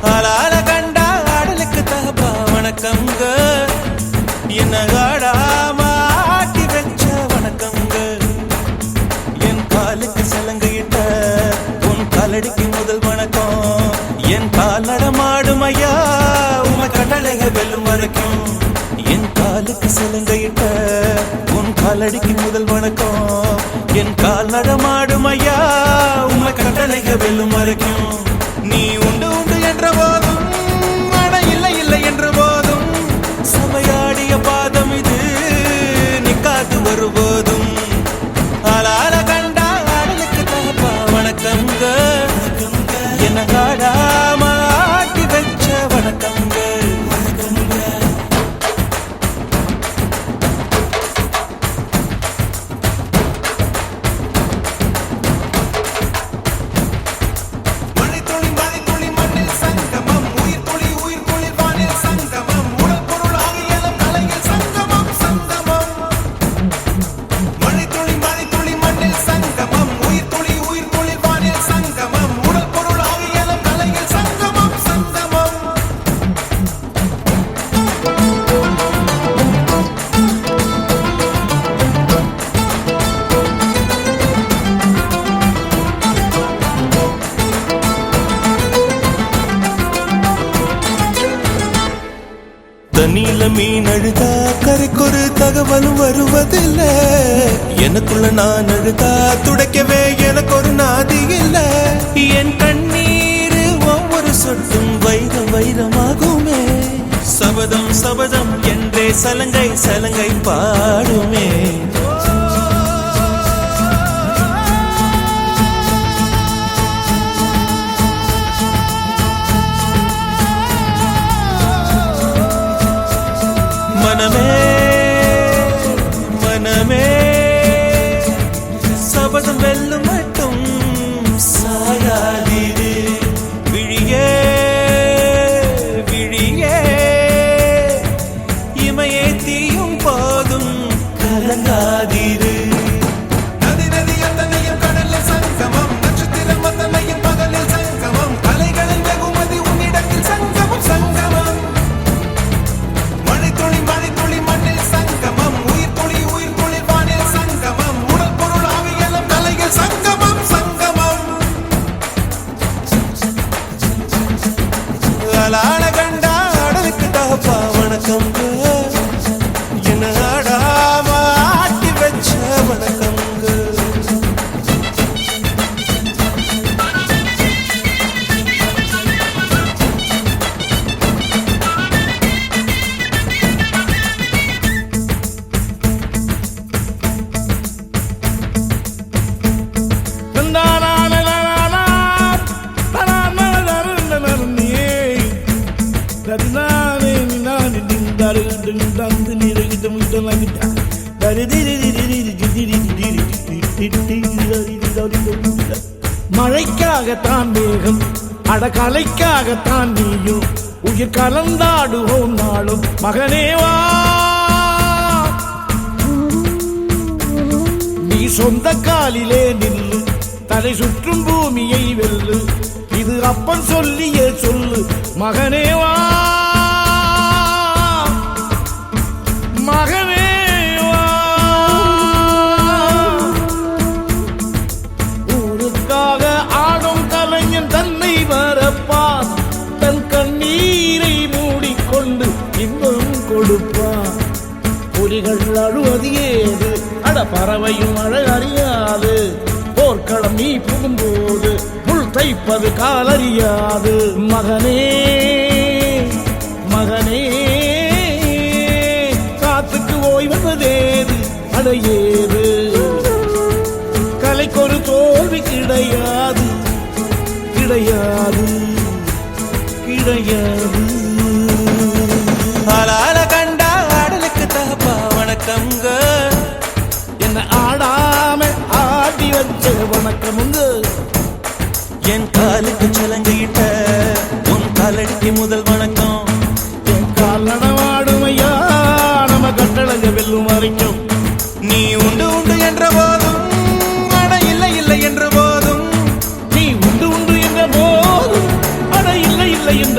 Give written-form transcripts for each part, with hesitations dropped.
ஆளால கண்டா ஆடலுக்கு தகப்பா வணக்கங்க. என்ன ஆடாம ஆட்டி வச்ச வணக்கங்க. என் காலுக்கு சலங்கையிட்ட உன் காலடிக்கு முதல் வணக்கம். என் கால் நடமாடும் ஐயா உம கடலைக வெல்லும் வரைக்கும். என் காலுக்கு சலங்கையிட்ட உன் காலடிக்கு முதல் வணக்கம். என் கால் நடமாடும் ஐயா உம கடலைக வெல்லும் வரைக்கும். நீ உண்டு உண்டு என்ற போதும் அட இல்லை இல்லை என்ற போதும் சபையாடிய பாதம் இது நிக்காது வருபோதும். ஆளால கண்டா ஆடலுக்கு தகப்பா வணக்கங்க. என்ன காடாம ஆட்டி வச்ச வணக்கங்க. தண்ணியில மீன் அழுதா கரைக்கொரு தகவலும் வருவதில்ல. எனக்குள்ள நான் அழுதா துடைக்கவே எனக்கு ஒரு நாதி இல்ல. என் கண்ணீர் ஒவ்வொரு சொட்டும் வைரம் வைரமாகுமே. சபதம் சபதம் என்றே சலங்கை சலங்கை பாடுமே. மனமே மனமே சபதம் வெல்லும் மட்டும் சாயாதீரு. விழியே விழியே இமையே தீயும் போதும் கலங்காதீரு. நதி நதி அத்தனையும் கடலில் சங்கமம். நட்சத்திரம் அத்தனையும் பகலில் சங்கமம். கலைகளின் வெகுமதி உன்னிடத்தில் சங்கமம் சங்கமம். ஆளால கண்டா ஆடலுக்கு தகப்பா வணக்கங்க. என்ன ஆடாம ஆட்டி வச்ச வணக்கங்க. மழைக்காகத்தான் மேகம் அடகலைக்காகத்தான் நீயும் உயிர் கலந்தாடுவோம் நாளும் மகனேவா. நீ சொந்த காலிலே நில்லு தலை சுற்றும் பூமியை வெல்லு. இது அப்பன் சொல்லியே சொல்லு மகனேவா மகனேவா. ஊருக்காக ஆடும் கலைஞன் தன்னை வரப்பான். தன் கண்ணீரை மூடிக்கொண்டு இன்பம் கொடுப்பான். புலிகள் அழுவது ஏது அட பறவையும் அழ அறியாது. போர்க்களம் நீ புகும்போது முள் தைப்பது காலறியாது. மகனே மகனே காத்துக்கு ஓய்வதேது அடையேது. கலைக்கொரு தோல்வி கிடையாது கிடையாது கிடையாது. ஆளால கண்டா ஆடலுக்கு தகப்பா வணக்கங்க. என்ன ஆடாம ஆடி வச்ச வணக்கமுங்க. என் காலுக்கு சலங்கையிட்ட உன் காலடிக்கு முதல் வணக்கம். என் கால் நடமாடுமையா நம்ம கட்டளங்க வெல்லும் வரைக்கும். நீ உண்டு உண்டு என்ற போதும் அட இல்லை இல்லை என்ற போதும். நீ உண்டு உண்டு என்ற போதும் அட இல்லை இல்லை என்ற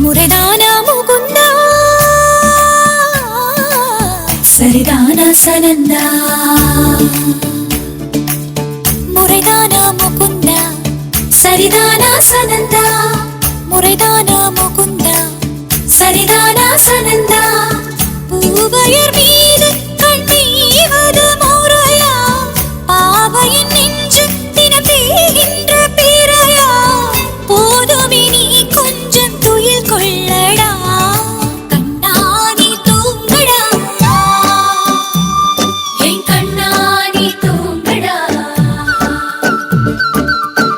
முறைதானா முகுந்தா சரிதானா சனந்தா முறைதானா முகுந்தா சரிதானா சனந்தா முறைதானா முகுந்தா சரிதானா சனந்தா பூவையர் மீது கண்ணீவது முறையா பாவையின் நெஞ்சு தினம் தேகின்ற பிறையா போதுமே நீ கொஞ்சம் துயில் கொள்ளடா கண்ணாடி தூங்கடா என் கண்ணாடி தூங்கடா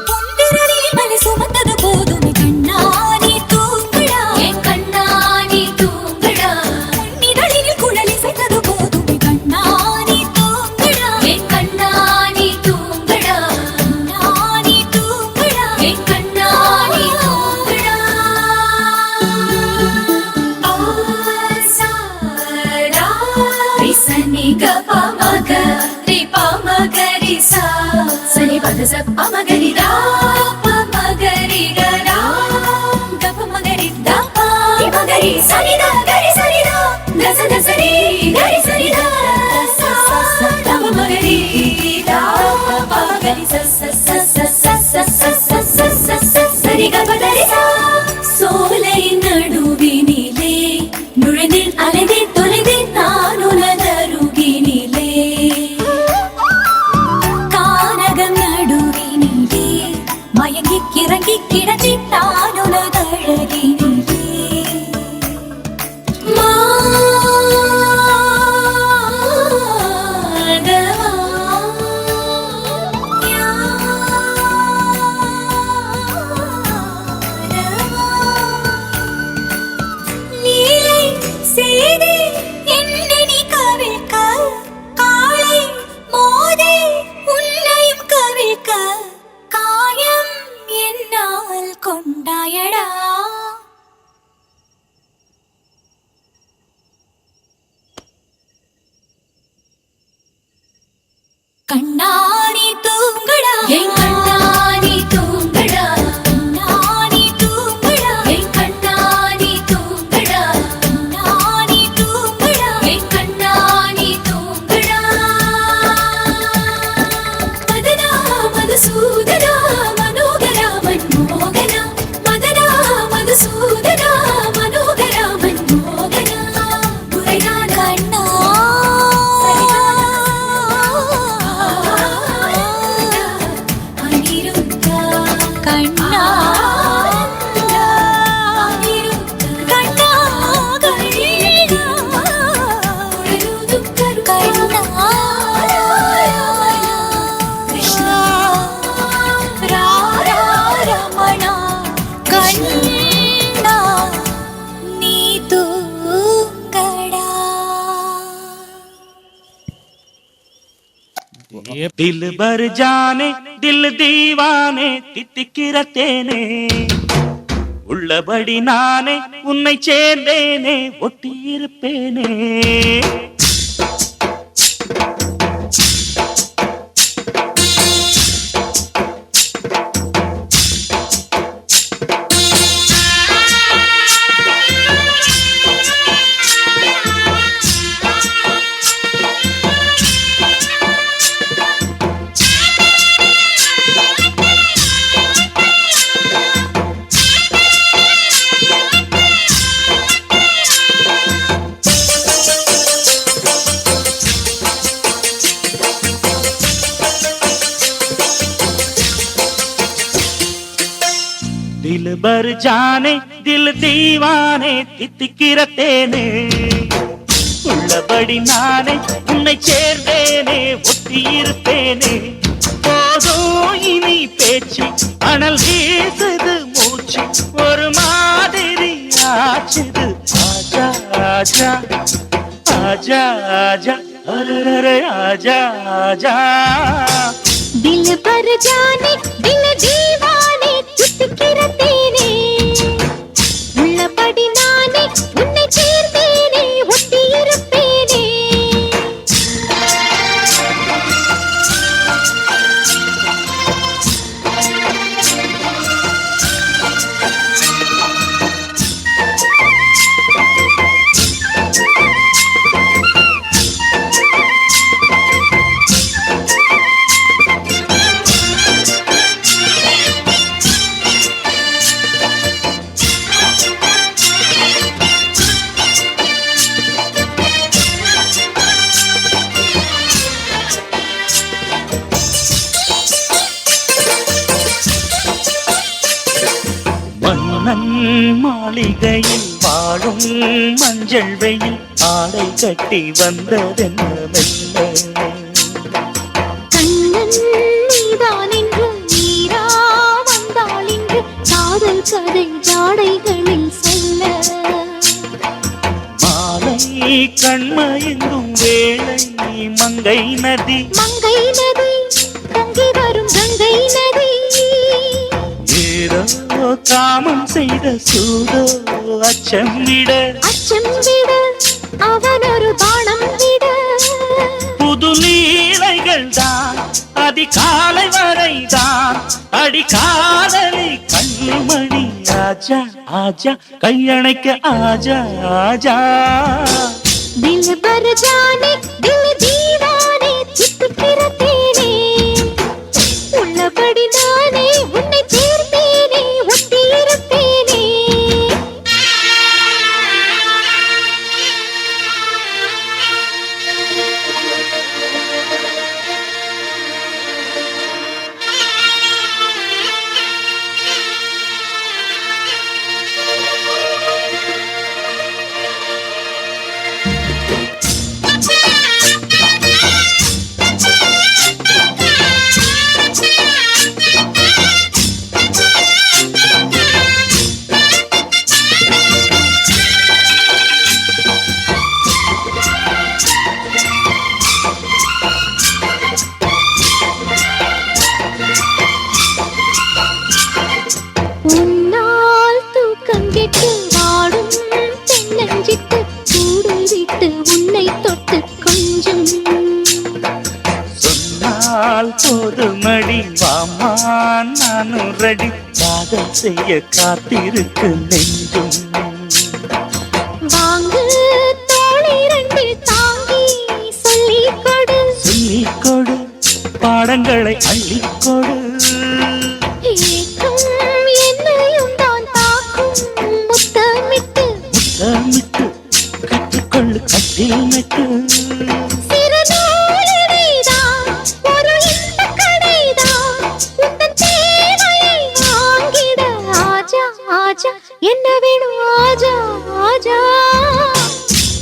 புந்திரரில் மலை சுமந்தது போதுமே கண்ணாடி தூங்கடா என் கண்ணாடி தூங்கடா உன்னிதழில் குழலி செய்தது போதுமே கண்ணாடி தூங்கடா என் கண்ணாடி தூங்கடா கண்ணாடி தூங்கடா என் கண்ணாடி தூங்கடா ஆசாரா ரிசனி கபமக ரிபமகரிசா சனி பதச பமகரிதா பமகரிகரா கபமகரிதா பமகரி சனிதா கரி சனிதா தச தசரி கரி சனிதா சா பமகரிதா பமகரி ச சரி கபதரிசா சோலை நடுவினிலே நுழைந்தேன் அலைந்தேன் தொலைந்தேன் நான் உனதருகினிலே கானகம் நடுவினிலே மயங்கி கிறங்கி கிடந்தேன் நான் உனதழகினிலே மாதவா दिल भर जाने दिल दीवाने தித்திக்கிற தேனே உள்ளபடி நானே உன்னை சேர்ந்தேனே ஒட்டியிருப்பேனே दिल भर जाने दिल दीवाने தித்திக்கிற தேனே உள்ளபடி நானே உன்னை சேர்ந்தேனே ஒட்டியிருப்பேனே போதும் இனி பேச்சு அனல் வீசுது மூச்சு ஒரு மாதிரி ஆச்சுது ஆஜா ஆஜா ஆஜா ஆஜா அரரே ஆஜா ஆஜா दिल भर जाने दिल दीवाने தித்திக்கிற தேனே உள்ளபடி நானே உன்னை சேர்ந்தேனே ஒட்டியிருப்பேனே மன்னன் மாளிகையில் வாழும் மஞ்சள் வெயில் ஆடை கட்டி வந்ததென்ன மெல்ல கண்ணன் நீதான் என்று நீரா வந்தாள் என்று காதல் கதை ஜாடைகளில் சொல்ல மாலை கண்மயங்கும் வேளை மங்கை நதி மங்கை நதி பொங்கி வரும் கங்கை நதி ஏதோ காமம் செய்த சூதோ அச்சம் விட அவன் ஒரு பானம் விட புது லீலைகள் தான் அதிகாலை வரைதான் அடிக்காதலி கண்மணி ஆஜா ஆஜா கையணைக்க ஆஜா ஆஜா दिल भर जाने दिल दीवाने தித்திக்கிற தேனே உள்ளபடி நானே உன்னை சேர்ந்தேனே ஒட்டியிருப்பேனே உன்னால் தூக்கம் கெட்டு வாடும் தென்னஞ்சிட்டு கூடு விட்டு உன்னை தொட்டு கொஞ்சம் சொன்னால் போதுமடி வாமா நானும் ரெடி காதல் செய்ய காத்திருக்கு நெஞ்சும் வாங்கு தோளை ரெண்டு தாங்கி சொல்லிக் கொடு சொல்லிக் கொடு பாடங்களை அள்ளிக் கொடு ஏக்கம் என்னையும் தான் தாக்கும் முத்தமிட்டு முத்தமிட்டு கற்றுக்கொள்ளு கட்டில் நட்டு சிறு நூலிழைதான் ஒரு இன்பக் கடைதான் உந்தன் தேவையை வாங்கிட ஆஜா ஆஜா என்ன வேணும் ஆஜா ஆஜா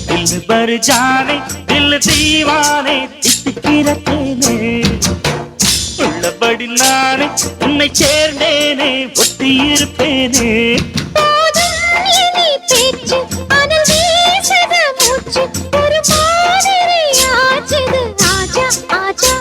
दिल भर जाने दिल दीवाने தித்திக்கிற தேனே உள்ளபடி நானே உன்னை சேர்ந்தேனே ஒட்டியிருப்பேனே போதும் இனி பேச்சு அனல் வீசுது மூச்சு ஒரு மாதிரி ஆச்சுது ஆஜா ஆஜா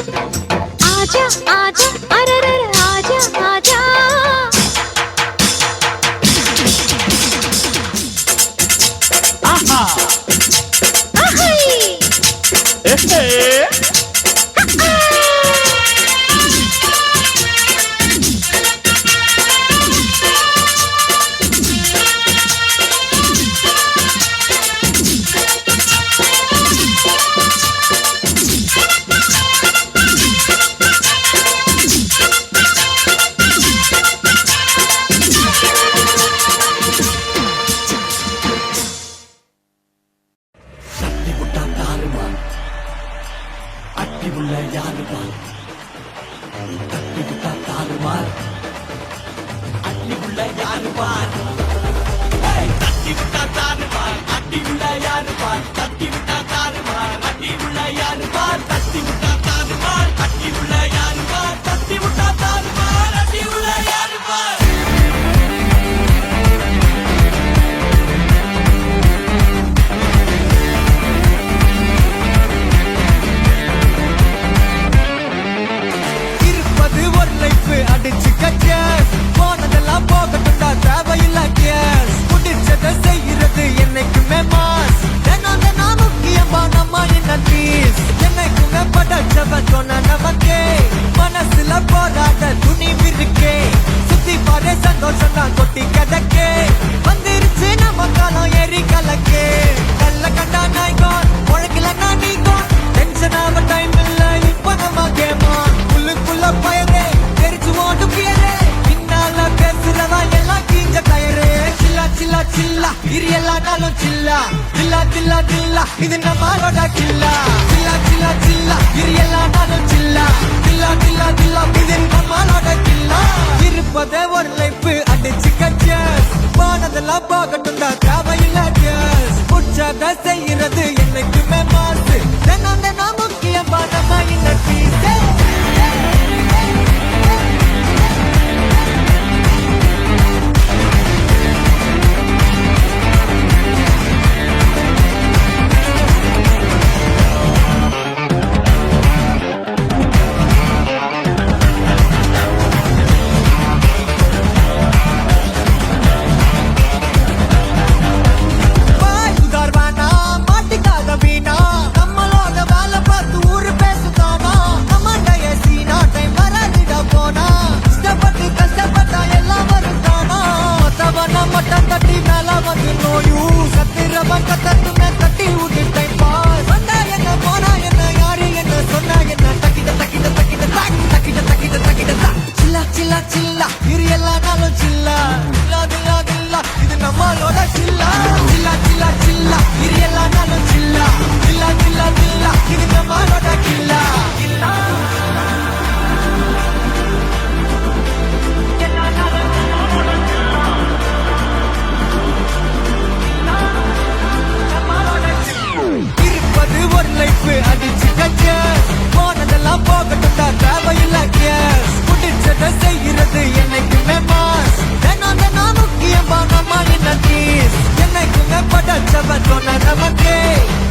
இது நம்மளோட கில்லா கில்லா கில்லா கில்லா இது எல்லாரும் சில்லா கில்லா கில்லா கில்லா இது நம்மளோட கில்லா இருப்பதே ஒரு லைஃப் அடிச்சு கச்சஸ் போனதெல்லாம் போகட்டும் தான் தேவையில்லை கேஸ் உற்சாக செய்யறது என்னைக்குமே மாசு தினம் தினம் முக்கியமான மைண்ட் பீஸ்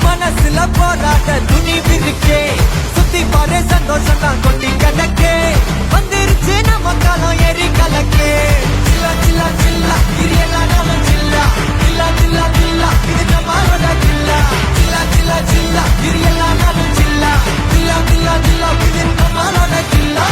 மனசுல போராட்ட துணிவு இருக்கே சுத்தி பாரு சந்தோஷம் தான் கொட்டி கணக்கே வந்துருச்சு நம்ம காலம் ஏறி கலக்கே சில்லா சில்லா சில்லா இரியலானாலும் சில்லா சில்லா சில்லா சில்லா இது நம்மளோட சில்லா சில்லா சில்லா சில்லா இரியலானாலும் சில்லா சில்லா சில்லா சில்லா இது நம்மளோட சில்லா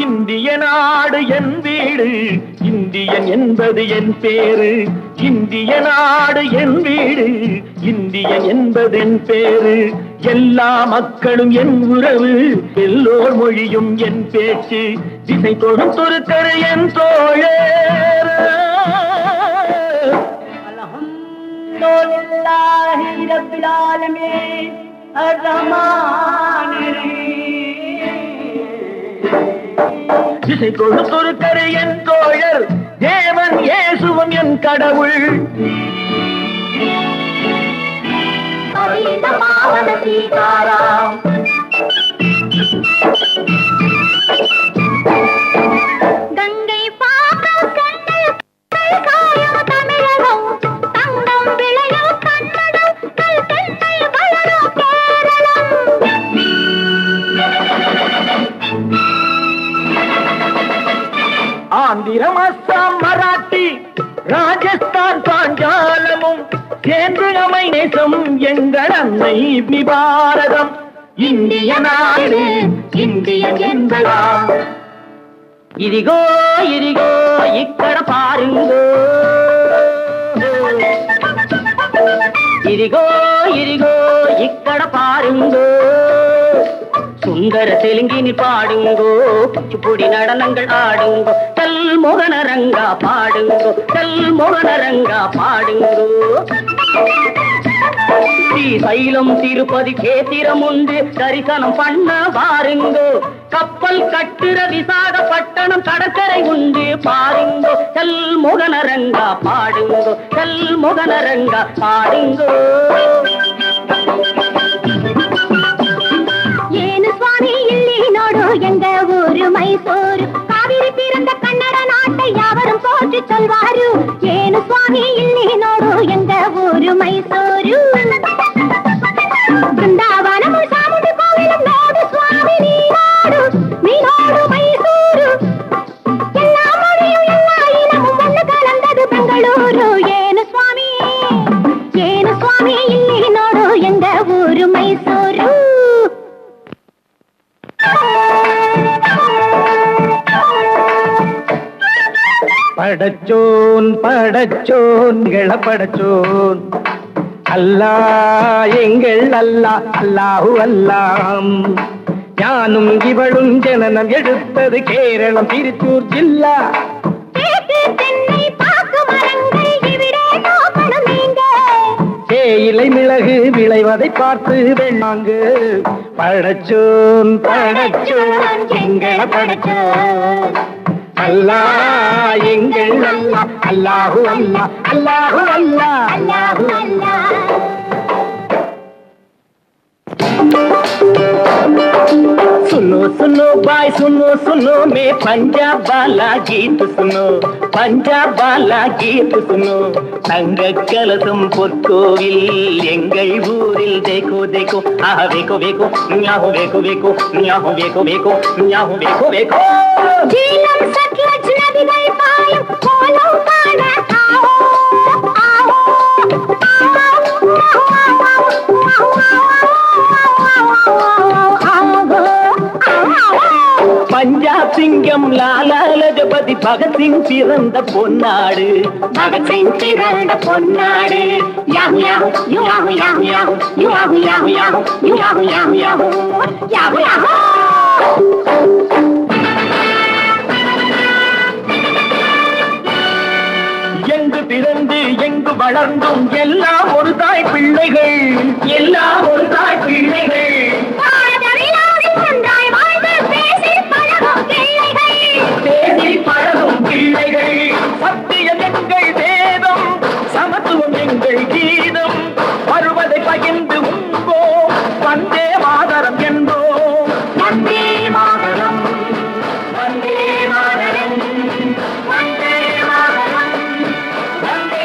இந்திய நாடு என் வீடு, இந்தியன் என்பது என் பேரு. இந்திய நாடு என் வீடு, இந்தியன் என்பது என் பேரு. எல்லா மக்களும் என் உறவு, எல்லோர் மொழியும் என் பேச்சு. திசை தொடும் துருக்கரு என் தோழர். அல்ஹம்துலில்லாஹி ரப்பில் ஆலமீன் அர்-ரஹ்மானிர் திசை கொடுத்தொரு கரு என் தோழர். தேவன் இயேசுவும் என் கடவுள். கங்கை ஆந்திரம் அஸ்ஸாம் மராட்டி ராஜஸ்தான் பாஞ்சாலமும் சேர்ந்து அமை நேசம் எங்கள் அன்னை பாரதம். இந்திய நாடு இந்தியன் என்பதா ఇదిగో ఇదిగో ఇక్కడ పారుంగో ఇదిగో ఇదిగో ఇక్కడ పారుంగో சுந்தர தெலுங்கினி பாடுங்கோ குச்சிப்புடி நடனங்கள் ஆடுங்கோ தல் மோகனரங்கா பாடுங்கோ தல் மோகனரங்கா பாடுங்கோ ஸ்ரீசைலம் திருப்பதி கேத்திரம் உண்டு தரிசனம் பண்ண பாருங்கோ கப்பல் கட்டுற விசாகப்பட்டணம் கடற்கரை உண்டு பாருங்கோ தல் மோகனரங்கா பாடுங்கோ தல் மோகனரங்கா பாடுங்கோ எங்க ஊரு மைசூரு காவிரி பிறந்த கன்னட நாட்டை யாவரும் போற்றி சொல்வாரு ஏனு சுவாமி ಇಲ್ಲಿ ನೋಡು எங்க ஊரு மைசூரு பிருந்தாவனமு சாமுண்டி கோவிலும் ನೋಡು சுவாமி நீ ನೋಡು மைசூரு எல்லா மொழியும் எல்லா இனமும் ஒன்று கலந்தது பெங்களூரு ஏனு சுவாமி ಇಲ್ಲಿ ನೋಡು எங்க ஊரு மைசூரு படச்சோன் படச்சோன் படச்சோன் அல்லா எங்கள் அல்லா அல்லாஹு அல்லாம் ஞானும் இவளும் ஜனனம் எடுத்தது கேரளம் திருச்சூர் ஜில்லா தேயிலை மிளகு விளைவதை பார்த்து வேண்டாங்கு படச்சோன் படச்சோன் எங்கள படச்சோன் அல்லா எங்கள் அல்லா அல்லாஹு அல்லா அல்லாஹு அல்லா அல்லாஹு அல்லா सुनो सुनो भाई सुनो मैं पंजाब वाला गीत सुनो पंजाब वाला गीत सुनो தங்க கலசம் பொற்கோவில் எங்கள் ஊரில் देखो देखो ஆஹா வேகோ வேகோ ஞாஹோ வேகோ வேகோ ஞாஹோ வேகோ வேகோ ஞாஹோ வேகோ வேகோ ஜீலம் சட்லஜ் நதிகள் பாயும் கோலம் காண ஆவோ ஆவோ பஞ்சாப் சிங்கம் லாலா லஜபதி பகத்சிங் பிறந்த பொன்னாடு பகத்சிங் பிறந்த பொன்னாடு யாஹு யாஹு யாஹு யாஹு யாஹு யாஹு யாஹு யாஹு யாஹு யாஹு யாஹு யாஹு எங்கு பிறந்து எங்கு வளர்ந்தும் எல்லாம் ஒரு தாய் பிள்ளைகள் எல்லாம் ஒரு தாய் பிள்ளைகள் பழகும் பிள்ளைகள் சத்தியம் எங்கள் வேதம் சமத்துவம் எங்கள் கீதம் வருவதை பகிர்ந்து உண்போம் வந்தே மாதரம் என்போம் வந்தே மாதரம் வந்தே மாதரம் வந்தே மாதரம் வந்தே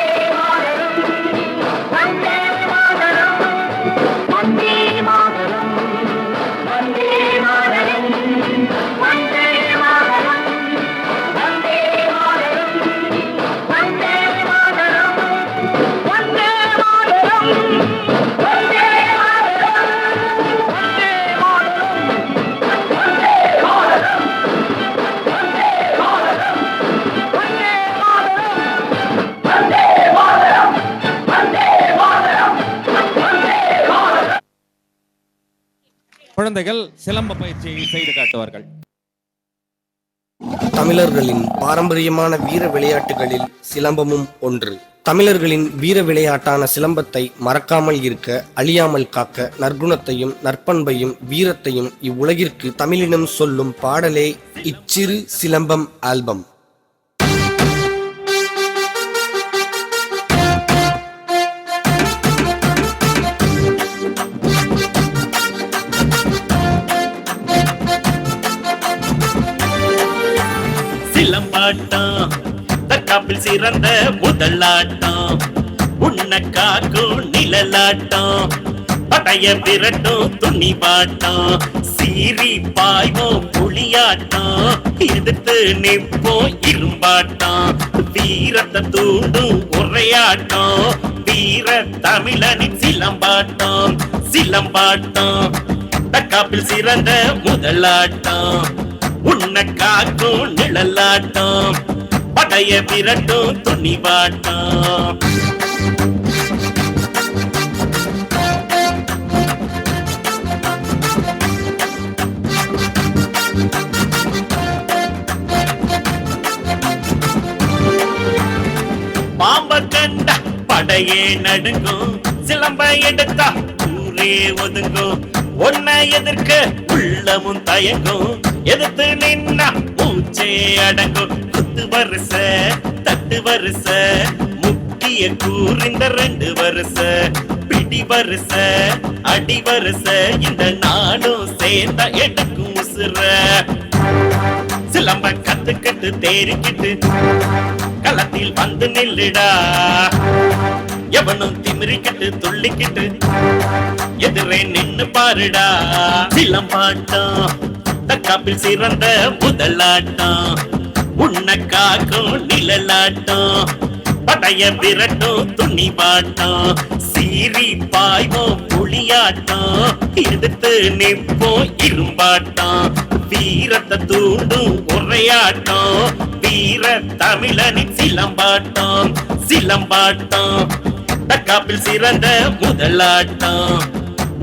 மாதரம் வந்தே மாதரம் வந்தே மாதரம் வந்தே மாதரம் வந்தே குழந்தைகள் சிலம்ப பயிற்சியை செய்து காட்டுவார்கள். தமிழர்களின் பாரம்பரியமான வீர விளையாட்டுகளில் சிலம்பமும் ஒன்று. தமிழர்களின் வீர விளையாட்டான சிலம்பத்தை மறக்காமல் இருக்க, அழியாமல் காக்க, நற்குணத்தையும் நற்பண்பையும் வீரத்தையும் இவ்வுலகிற்கு தமிழினம் சொல்லும் பாடலே இச்சிறு சிலம்பம் ஆல்பம். சிலம்பாட்டம் தற்காப்பில் சிறந்த முதலாட்டம், உன்ன காக்கும் நிழலாட்டம், படைய விரட்டும் துணிவாட்டம், சீறி பாய்வோம் புலியாட்டம் எதிர்த்து நிற்போம் இரும்பாட்டம் வீரத்தை தூண்டும் உரையாட்டம் வீர தமிழனின் சிலம்பாட்டம் சிலம்பாட்டம் தற்காப்பில் சிறந்த முதலாட்டம் உன்னை காக்கும் நிழலாட்டம் படைய விரட்டும் துணிவாட்டம் பாம்ப கண்ட படையே நடுங்கும் சிலம்ப எடுத்தா ஊரே ஒதுங்கும் ஒன்ன எதிர்க்க உள்ளமும் தயங்கும் எதிர்த்து நின்னா மூச்சே அடங்கும் குத்து வருஷ தட்டு வருஷ முக்கிய கூறிந்த 2 வருஷ பிடி வருஷ அடி வருஷ இந்த நாடும் சேர்ந்த எடுக்கும் உசுர சிலம்ப கத்துக்கிட்டு தேறிக்கிட்டு களத்தில் வந்து நில்லுடா எவனும் திமிரிக்கிட்டு துள்ளிக்கிட்டு எதிரே நின்னு பாருடா சிலம்பாட்டம் தற்காப்பில் சிறந்த முதலாட்டம் உன்னை காக்கும் நிழலாட்டம் படைய விரட்டும் துணிவாட்டம் சீறி பாய்வோம் புலியாட்டம் எதிர்த்து நிற்போம் இரும்பாட்டம் வீரத்தை தூண்டும் உரையாட்டம் வீர தமிழனின் சிலம்பாட்டம் சிலம்பாட்டம் தற்காப்பில் சிறந்த முதலாட்டம்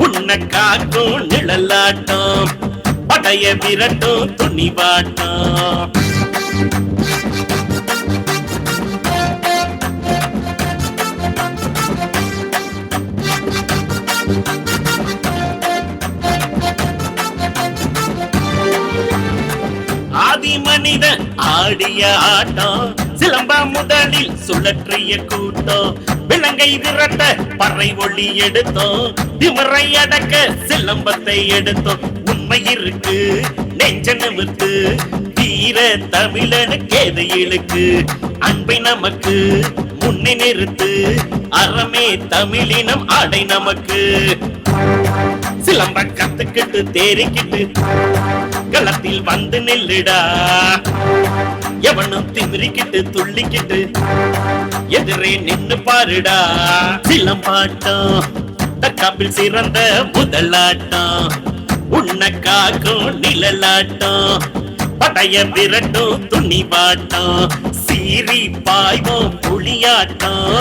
உன்னை காக்கும் நிழலாட்டம் படைய விரட்டும் துணிவாட்டம் ஆதி மனிதன் ஆடிய ஆட்டம் சிலம்ப முதலில் சுழற்றிய கூட்டம் விலங்கை விரட்ட பறை ஒளி எடுத்தோம் திமரை அடக்க சிலம்பத்தை எடுத்தோம் உண்மை இருக்கு நெஞ்ச நிமிர்த்து வீர தமிழனுக்கு எது இழுக்கு அன்பை நமக்கு முன்னே நிறுத்து அறமே தமிழினம் ஆடை நமக்கு சிலம்ப கத்துக்கிட்டு தேறிக்கிட்டு களத்தில் வந்து நில்லுடா எவனும் திமிரிக்கிட்டு துள்ளிக்கிட்டு எதிரே நின்னு பாருடா சிலம்பாட்டம் தற்காப்பில் சிறந்த முதலாட்டம் உன்னை காக்கும் நிழலாட்டம் படைய விரட்டும் துணிவாட்டம் சீறி பாய்வோம் புலியாட்டம்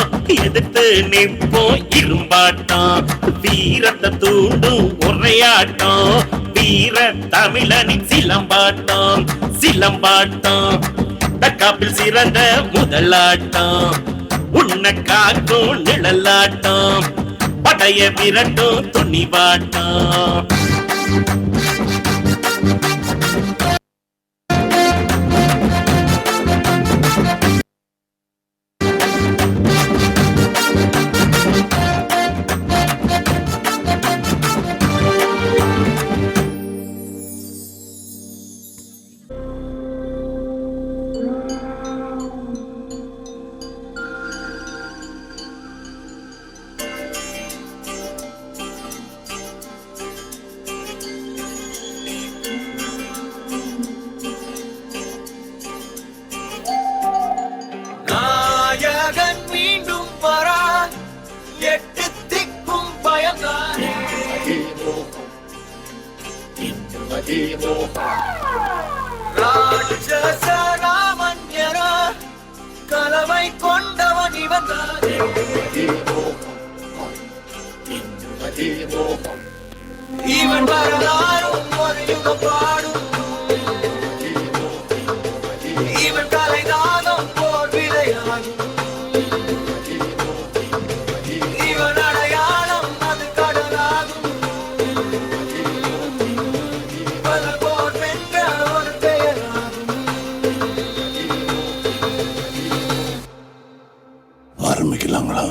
எதிர்த்து நிற்போம் இரும்பாட்டம் வீரத்தை தூண்டும் உரையாட்டம் வீர தமிழனின் சிலம்பாட்டம் சிலம்பாட்டம் தற்காப்பில் சிறந்த முதலாட்டம் உன்னை காக்கும் நிழலாட்டம் படைய விரட்டும் துணிவாட்டம் நாயகன் மீண்டும் வரா 8 திக்கும் பயந்தானே ராட்சச ராமன்யர கலவை கொண்டவன் இவன் தானே இவன் வரலாறும் ஒரு யுகம் பாடும் இவன் கலைதானம் போர் விளையாடும் இவன் அடையாளம் அது கடலாகும் பல போர் வென்ற ஒரு பெயராகும் ஆரம்பிக்கலாங்களா?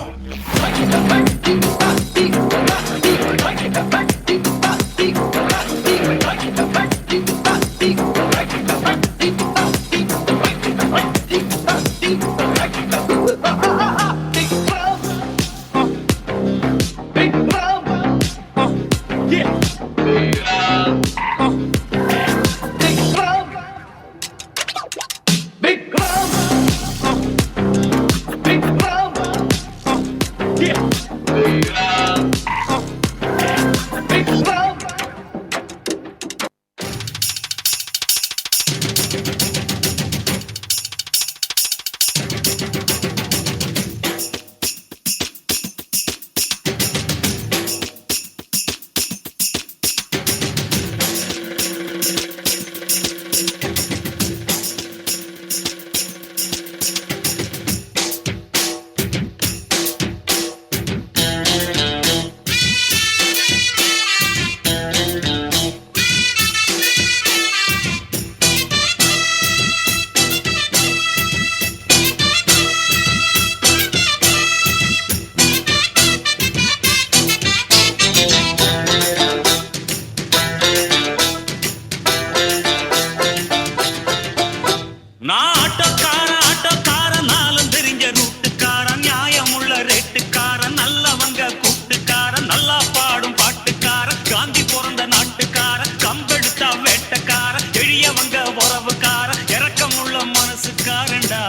ஆட்டோக்காரன் நாளும் தெரிஞ்ச ரூட்டுக்காரன் நியாயமுள்ள ரேட்டுக்காரன் நல்லவங்க கூட்டுக்காரன் நல்லா பாடும் பாட்டுக்காரன் காந்தி பிறந்த நாட்டுக்காரன் கம்பெடுத்தா வேட்டக்காரன் எளியவங்க உறவுக்காரன் இரக்கமுள்ள மனசுக்காரன்டா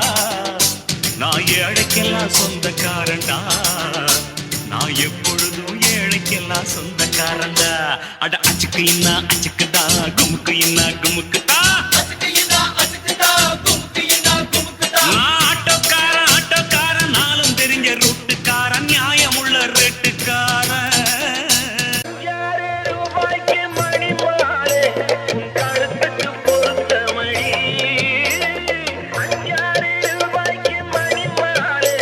நான் ஏழைக்கெல்லாம் சொந்தக்காரன்டா நான் எப்பொழுதும் ஏழைக்கெல்லாம் சொந்தக்காரன்டா அட அச்சுக்கு இன்னா அச்சுக்குதா குமுக்கு இன்னா குமுக்குதா ஆட்டோக்காரன் நாளும் தெரிஞ்ச ரூட்டுக்காரன் நியாயமுள்ள ரேட்டுக்காரன் ரூபாய்க்கு மணி மாலை உன் கழுத்துக்கு பொறுத்த மணி 5 ரூபாய்க்கு மணி மாலை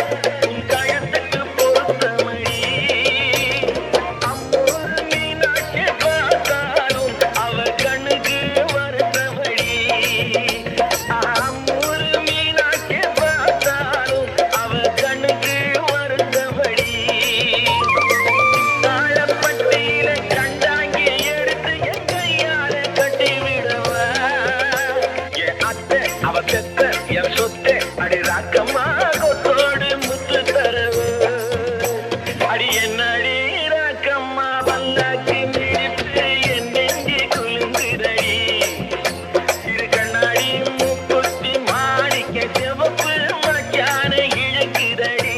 உன் கழுத்துக்கு பொறுத்த மணி அம்மூர் மீனாட்சி பார்த்தாலும் அவ கண்ணுக்கு வருத்த மணி அம்மூர் மீனாட்சி பார்த்தாலும் அவ கண்ணுக்கு வருத்த மணி தாழப்பட்டியில கண்டாங்கி எடுத்து என் கையால கட்டி விடவா என் அத்தை அவ பெத்த என் சொத்தை அடி ராக்கம்மா கொத்தோடு முத்து தரவு அடி என்னடி ராக்கம்மா வல்லாக்கி மிடித்து என் நெஞ்சி குளிர்ந்திரடி இரு கண்ணாடி மூக்குத்தி மாணிக்க சிவப்பு மச்சான இழுக்குதடி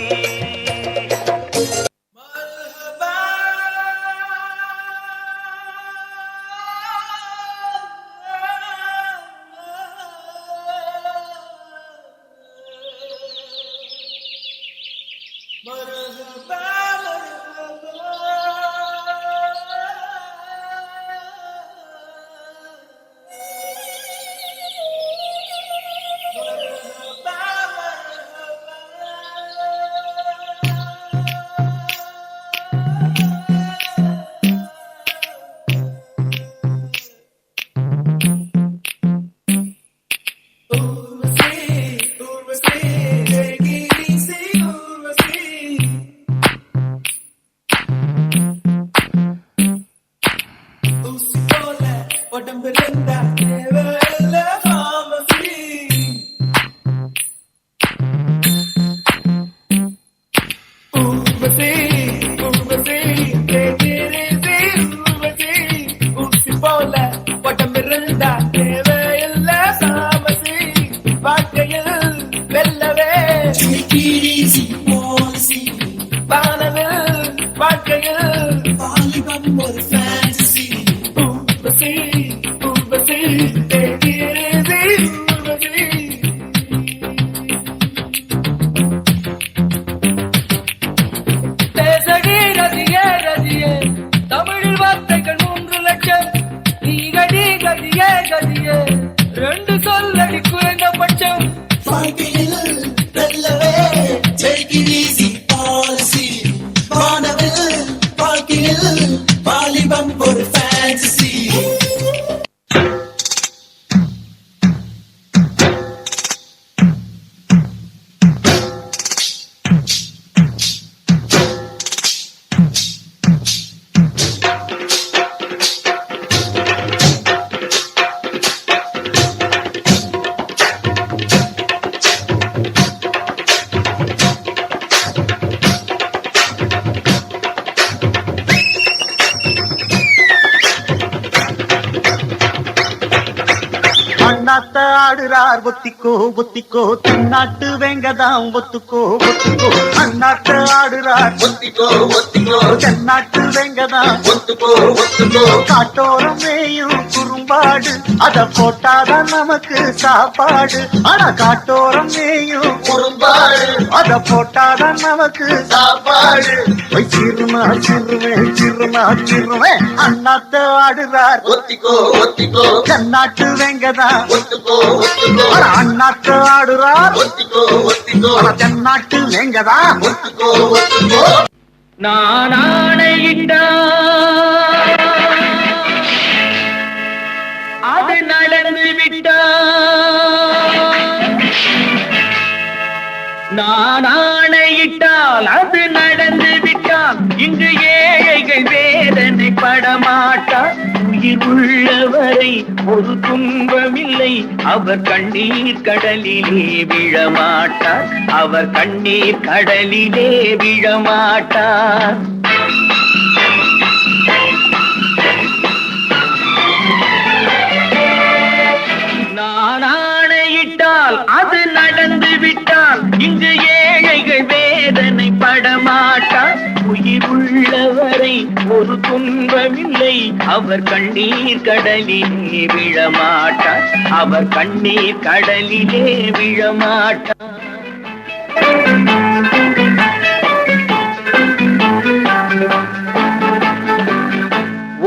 தமிழில் வார்த்தைகள் 3 லட்சம் நீ கதி கதியே கதியே 2 சொல்லடி குறைந்தபட்சம் அண்ணாத்த ஆடுறார் ஒத்திக்கோ ஒத்திக்கோ தென்னாட்டு வேங்கதாம் ஒத்துக்கோ ஒத்துக்கோ அண்ணாத்த ஆடுறார் ஒத்திக்கோ ஒத்திக்கோ தென்னாட்டு வேங்கதாம் ஒத்துக்கோ ஒத்துக்கோ காட்டோரம் மேயும் குறும்பாடு அத போட்டாதான் நமக்கு சாப்பாடு ஆனா காட்டோரம் மேயும் குறும்பாடு அத போட்டாதான் நமக்கு சாப்பாடு சிறுமா சிறுவேன் சிறுமா சிறுவேன் அண்ணாத்த ஆடுறார் ஒத்திக்கோ ஒத்திக்கோ தென்னாட்டு வேங்கதான் அண்ணாத்து ஆடுறார் ஒத்திக்கோ ஒத்திக்கோ தென்னாட்டு வேங்கதா ஒத்திக்கோ ஒத்திக்கோ நான் ஆணையிட்டா அது நடந்து விட்டா நான் ஆணையிட்டால் அது நடந்து விட்டால் இங்கு ஏழைகள் வேதனை படமாட்டார் உயிர் உள்ளவரை ஒரு துன்பமில்லை, அவர் கண்ணீர் கடலிலே விழமாட்டார், அவர் கண்ணீர் கடலிலே விழமாட்டார். நான் ஆணையிட்டால் அது நடந்து விட்டால் இங்கு ஏழைகள் வேதனை படமாட்டார். உயிர் உள்ளவரை ஒரு துன்பமில்லை, அவர் கண்ணீர் கடலிலே விழமாட்டார், அவர் கண்ணீர் கடலிலே விழமாட்டார்.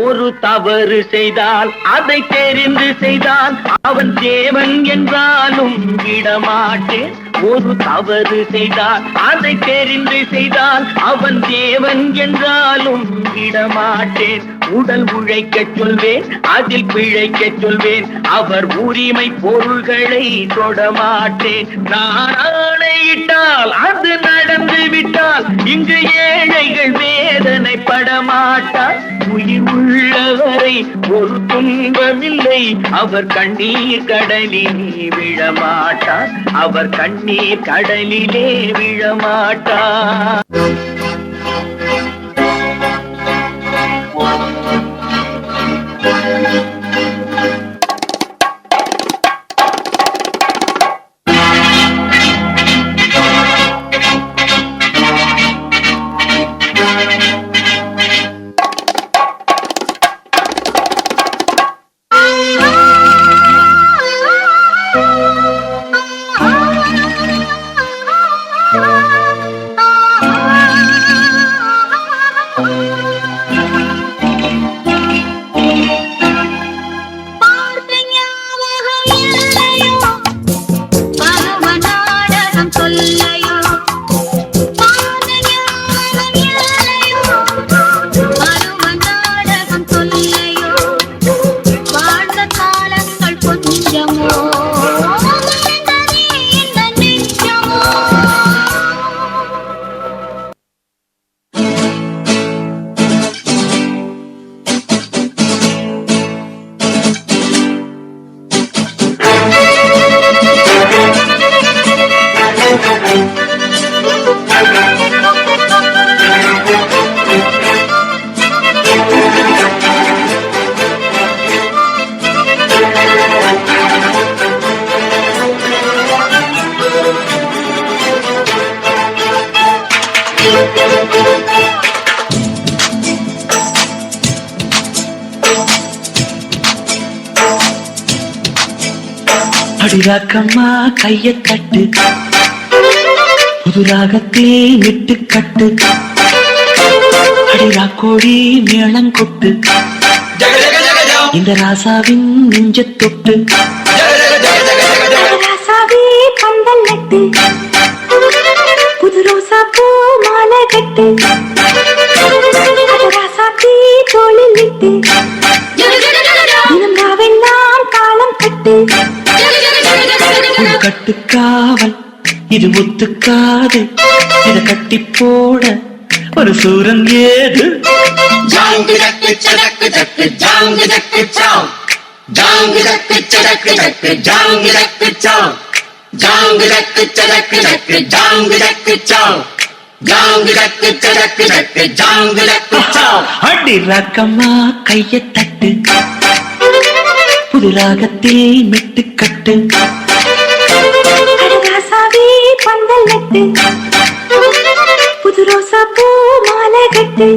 ஒரு தவறு செய்தால் அதை தெரிந்து செய்தால் அவன் தேவன் என்றாலும் விடமாட்டேன். ஒரு தவறு செய்தால் அதை தெரிந்து செய்தால் அவன் தேவன் என்றாலும் விடமாட்டேன். உடல் உழைக்க சொல்வேன், அதில் பிழைக்க சொல்வேன், அவர் உரிமை பொருள்களை தொடமாட்டேன். நான் ஆணையிட்டால் அது நடந்து விட்டால் இங்கு ஏழைகள் வேதனை படமாட்டார். உயிர் உள்ளவரை ஒரு துன்பமில்லை, அவர் கண்ணீர் கடலிலே விழமாட்டார், அவர் கண்ணீர் கடலிலே விழமாட்டார். அடிராக்கம்மா கைய தட்டு, புது ராகத்தில் விட்டு கட்டு, அடிராக்கோடி மேளம் கொட்டு, இந்த ராசாவின் நெஞ்ச தொட்டு, ராசாவே பந்தல் நட்டு, புது ரோசா பூ மாலை கட்டு, ராசாத்தி தோளில் விட்டு, தினம் ராவெல்லாம் காலம் கட்டு. கட்டுக்காவல் இது ஒத்துக்காது, இத கட்டி போட ஒரு சூரன் ஏது. ஜாங்கு ஜக்கு சடக்கு ஜக்கு ஜாங்கு ஜக்கு சாம், ஜாங்கு ஜக்கு சடக்கு ஜக்கு ஜாங்கு ஜக்கு சாம், ஜாங்கு ஜக்கு சடக்கு ஜக்கு ஜாங்கு ஜக்கு சாம், ஜாங்கு ஜக்கு சடக்கு ஜக்கு ஜாங்கு ஜக்கு சாம். அடி ராக்கம்மா கைய தட்டு, புது ராகத்தில் மெட்டு கட்டு, ராசாவே பந்தல் நட்டு, புது ரோசா பூ மாலை கட்டு.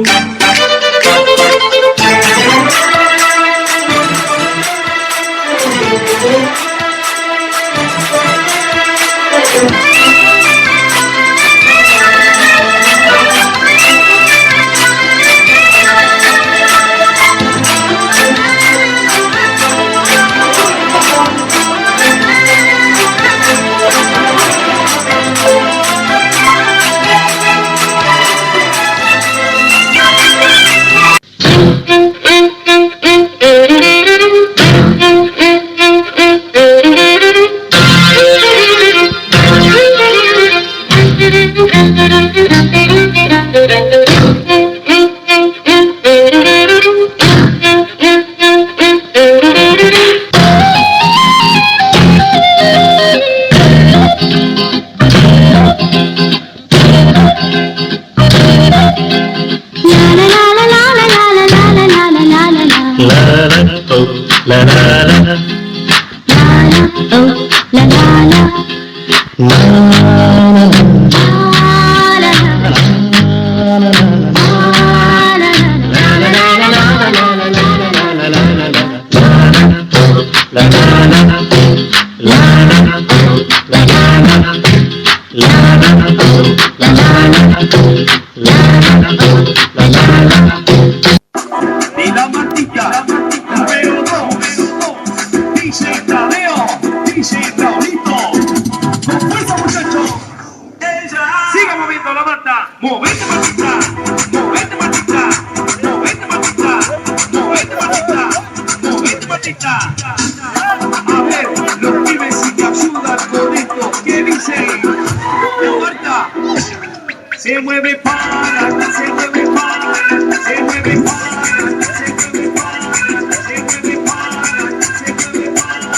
La la la la. Oh, la la la. La la la. De la Matica, número 2, DJ Tadeo, DJ Raulito. Con fuerza, muchachos. Siga moviendo la mata. Movete, matita. Movete, matita. Movete, matita. Movete, matita. Movete, matita. A ver, los pibes si te ayudan con esto. ¿Qué dicen? La Marta. Se mueve para, se mueve para, se mueve para, se mueve para, se mueve para, se mueve para.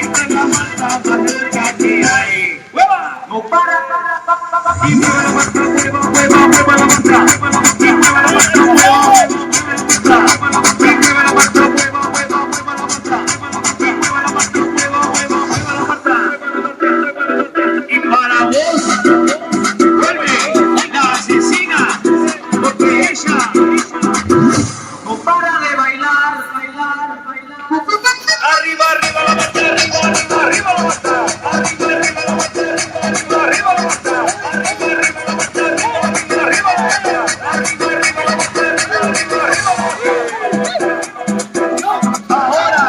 Esta es la Marta más loca que hay. ¡Hueva! No para. Y mueve la Marta, mueva, mueva, mueva la Marta. Y mueva la Marta, mueva, mueva, mueva la Marta. Y mueva la Marta, mueva, mueva, mueva la Marta. Y mueva la Marta, mueva, mueva, mueva la Marta. Y para vos, vuelve la asesina, porque ella no para de bailar, bailar, bailar. Arriba, arriba la Marta, arriba, arriba, arriba la Marta. Arriba, arriba la Marta, arriba, arriba la Marta. Arriba, arriba la Marta, arriba, arriba, arriba la Marta. Arriba, arriba la Marta, arriba, arriba, arriba la Marta. Ahora,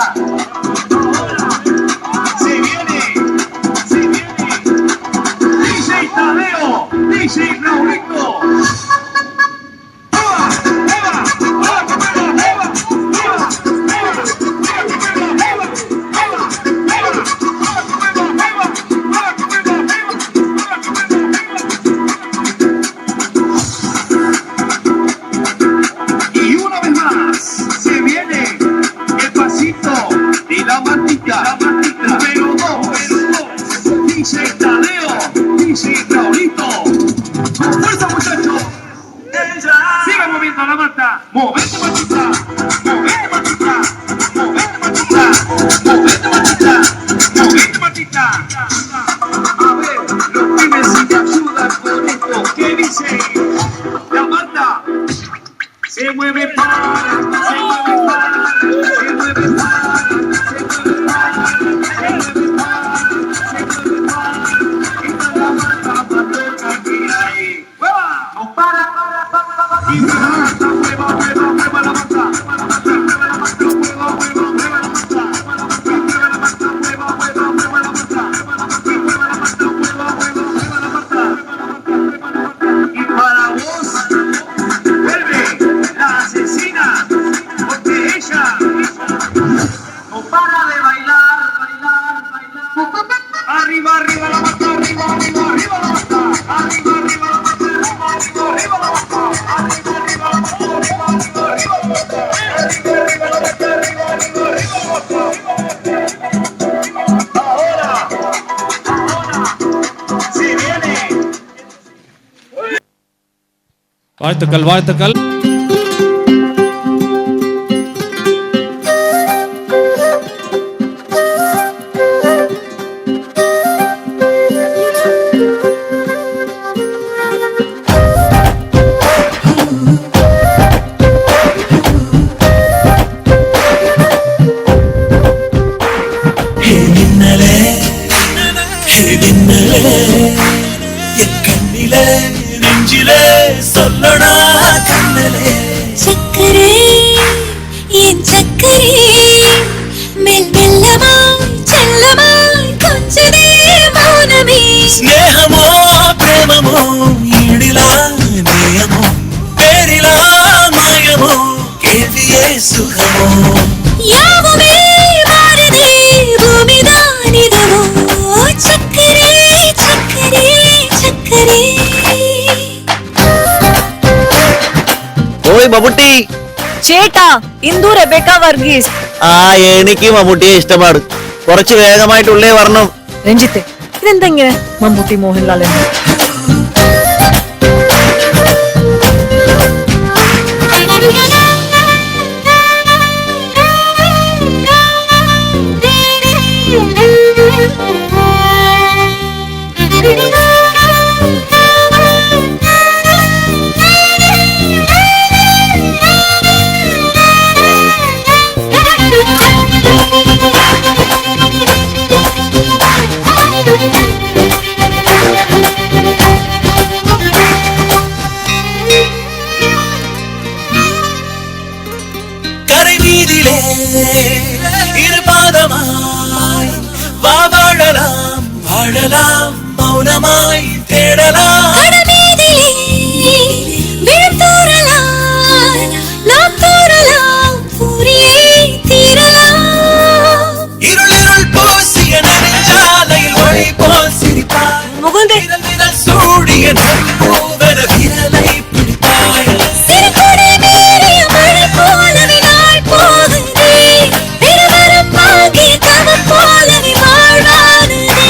se viene, DJ Tadeo, DJ Raulito. Y una vez más, se viene el pasito de la Martita, número 2, DJ Tadeo, DJ Raulito. Con fuerza, muchachos. Siga moviendo la Marta. Movete, Martita. Movete, Martita. Movete, Martita. Movete, Martita. Movete, Martita. A ver, los pibes si te ayudan con esto. ¿Qué dice? La Marta se mueve para, se mueve para, se mueve para, se mueve para, se mueve para, se mueve para. Esta es la Marta más loca que hay. ¡Hueva! No para. Y mueva la Marta, mueva, mueva, mueva la Marta. Mueva la Marta, mueva, mueva, mueva la Marta. Mueva la Marta, mueva, mueva, mueva la Marta. Mueva la Marta, mueva, mueva, mueva la Marta. Y para vos, vuelve la asesina, porque ella no para de bailar, bailar, bailar. Arriba, arriba la Marta, arriba, arriba, arriba la Marta. Arriba, arriba la Marta, arriba, arriba, arriba la Marta. Arriba, arriba la Marta, arriba, arriba, arriba la Marta. Arriba, arriba la Marta, arriba, arriba, arriba la Marta. Ahora, se viene. வாழ்த்துக்கள் வாழ்த்துக்கள். என் கண்ணிலே நெஞ்சிலே சொல்லடா கண்ணலே. சக்கரே என் சக்கரே மெல் மெல்லமாய் செல்லமாய் கொஞ்சதே மௌனமே. ஸ்நேகமோ பிரேமமோ ஈடிலா நேயமோ பேரிலா மாயமோ கேள்வியே சுகமோ. யாவுமே மாறுதே பூமிதான் இதமோ. சக்கரே சக்கரே சக்கரே. ഓയ് മമ്മൂട്ടി. ചേട്ടാ ഇന്ദു റെബേക്ക വർഗീസ്. ആ എനിക്ക് മമ്മൂട്ടിയെ ഇഷ്ടമാണ്. കുറച്ച് വേഗമായിട്ടുള്ളേ വരണം. രഞ്ജിത്ത് ഇതെന്താ ഇങ്ങനെ മമ്മൂട്ടി മോഹൻലാൽ എന്ന്? சுகமாய் தேடலாம் கடமீதிலே விழுத்தூறலாம் நாம் தூறலாம் பூரியே தீரலாம் இருளிருள் பூசிய நெடுஞ்சாலையில் ஒளி போல் சிரிப்பாய் விரல் விரல் சூடிய நட்பூவன விரலை பிடிப்பாய் சிறுகுடை மீறிய மழை போலவே நாள் போகுதே பெருவரம் ஆகிய தவம் போலவே வாழ்வானதே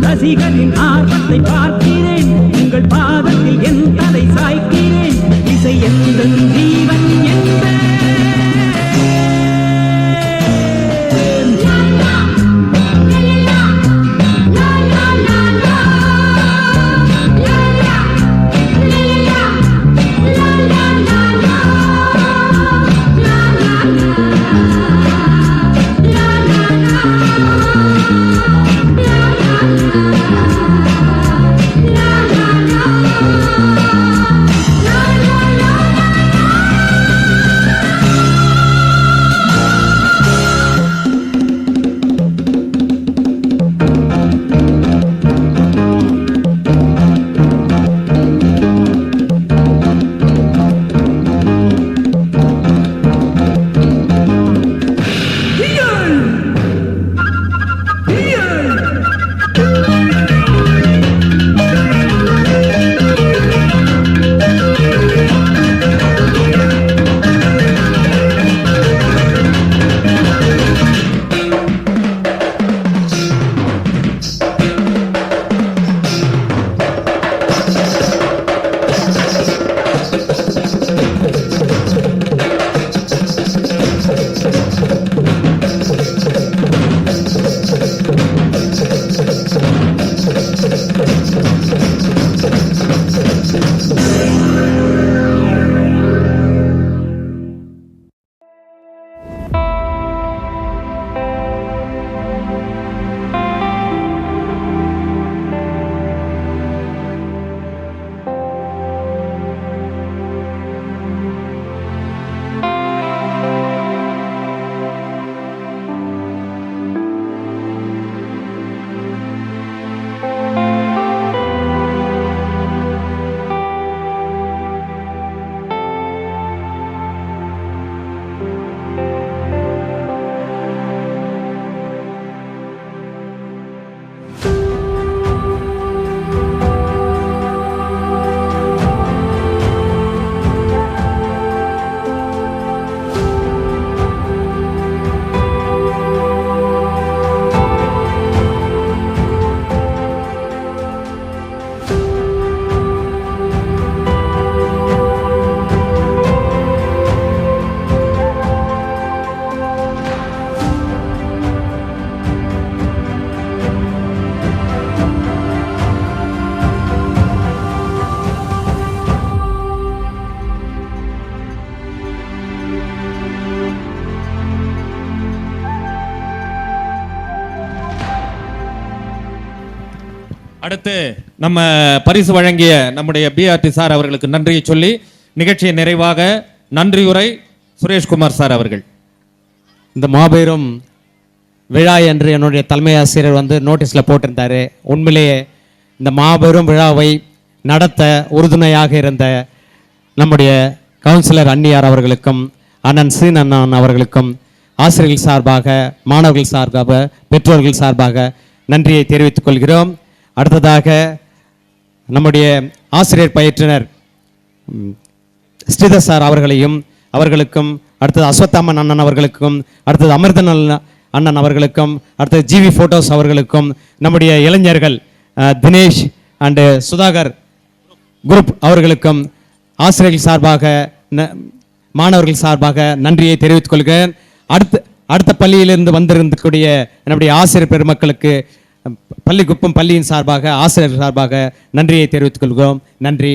ரசிகரின் ஆர்வத்தை பார்க்கிறேன், உங்கள் பாதத்தில் என் தலை சாய்க்கிறேன், இசை எந்த ஜீவன் என்பேன். La la la la அடுத்து நம்ம பரிசு வழங்கிய நம்முடைய பிஆர்டி சார் அவர்களுக்கு நன்றியை சொல்லி நிகழ்ச்சியை நிறைவாக நன்றியுரை சுரேஷ்குமார் சார் அவர்கள். இந்த மாபெரும் விழா என்று என்னுடைய தலைமை ஆசிரியர் வந்து நோட்டீஸில் போட்டிருந்தாரு. உண்மையிலேயே இந்த மாபெரும் விழாவை நடத்த உறுதுணையாக இருந்த நம்முடைய கவுன்சிலர் அன்னியார் அவர்களுக்கும் அண்ணன் சீன் அண்ணன் அவர்களுக்கும் ஆசிரியர்கள் சார்பாக, மாணவர்கள் சார்பாக, பெற்றோர்கள் சார்பாக நன்றியை தெரிவித்துக் கொள்கிறோம். அடுத்ததாக நம்முடைய ஆசிரியர் பயிற்றுனர் ஸ்ரீதர் சார் அவர்களுக்கும் அடுத்தது அஸ்வத்தாமன் அண்ணன் அவர்களுக்கும், அடுத்தது அமிர்தன் அண்ணன் அவர்களுக்கும், அடுத்தது ஜிவி போட்டோஸ் அவர்களுக்கும், நம்முடைய இளைஞர்கள் தினேஷ் அண்டு சுதாகர் குரூப் அவர்களுக்கும் ஆசிரியர்கள் சார்பாக, மாணவர்கள் சார்பாக நன்றியை தெரிவித்துக் கொள்கிறேன். அடுத்த பள்ளியிலிருந்து வந்திருந்தக்கூடிய நம்முடைய ஆசிரியர் பெருமக்களுக்கு பள்ளிக்குப்பம் பள்ளியின் சார்பாக, ஆசிரியர் சார்பாக நன்றியை தெரிவித்துக் கொள்கிறோம். நன்றி.